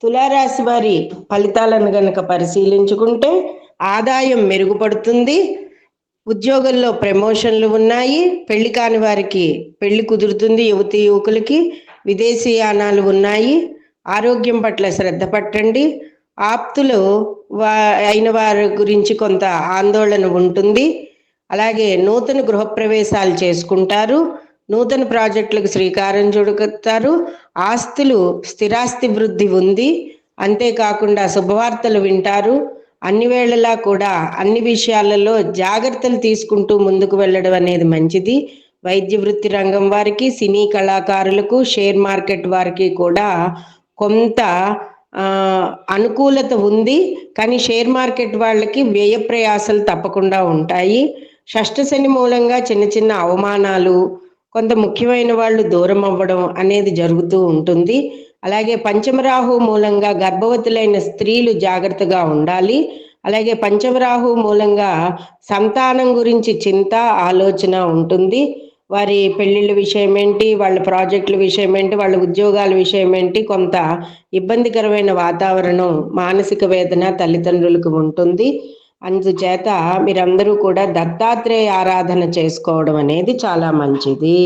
తులారాశి వారి ఫలితాలను గనక పరిశీలించుకుంటే ఆదాయం మెరుగుపడుతుంది. ఉద్యోగంలో ప్రమోషన్లు ఉన్నాయి. పెళ్లి కాని వారికి పెళ్లి కుదురుతుంది. యువతీ యువకులకి విదేశీయానాలు ఉన్నాయి. ఆరోగ్యం పట్ల శ్రద్ధ పట్టండి. ఆప్తులు అయిన వారి గురించి కొంత ఆందోళన ఉంటుంది. అలాగే నూతన గృహప్రవేశాలు చేసుకుంటారు. నూతన ప్రాజెక్టులకు శ్రీకారం చుడతారు. ఆస్తులు స్థిరాస్తి వృద్ధి ఉంది. అంతేకాకుండా శుభవార్తలు వింటారు. అన్ని వేళలా కూడా అన్ని విషయాలలో జాగ్రత్తలు తీసుకుంటూ ముందుకు వెళ్ళడం అనేది మంచిది. వైద్య వృత్తి రంగం వారికి, సినీ కళాకారులకు, షేర్ మార్కెట్ వారికి కూడా కొంత అనుకూలత ఉంది. కానీ షేర్ మార్కెట్ వాళ్ళకి వ్యయ ప్రయాసాలు తప్పకుండా ఉంటాయి. షష్ఠ శని మూలంగా చిన్న చిన్న అవమానాలు, కొంత ముఖ్యమైన వాళ్ళు దూరం అవ్వడం అనేది జరుగుతూ ఉంటుంది. అలాగే పంచమరాహు మూలంగా గర్భవతులైన స్త్రీలు జాగ్రత్తగా ఉండాలి. అలాగే పంచమరాహు మూలంగా సంతానం గురించి చింత, ఆలోచన ఉంటుంది. వారి పెళ్ళిళ్ళ విషయం ఏంటి, వాళ్ళ ప్రాజెక్టుల విషయం ఏంటి, వాళ్ళ ఉద్యోగాల విషయం ఏంటి, కొంత ఇబ్బందికరమైన వాతావరణం, మానసిక వేదన తల్లిదండ్రులకు ఉంటుంది. అందుచేత మీరందరూ కూడా దత్తాత్రేయ ఆరాధన చేసుకోవడం అనేది చాలా మంచిది.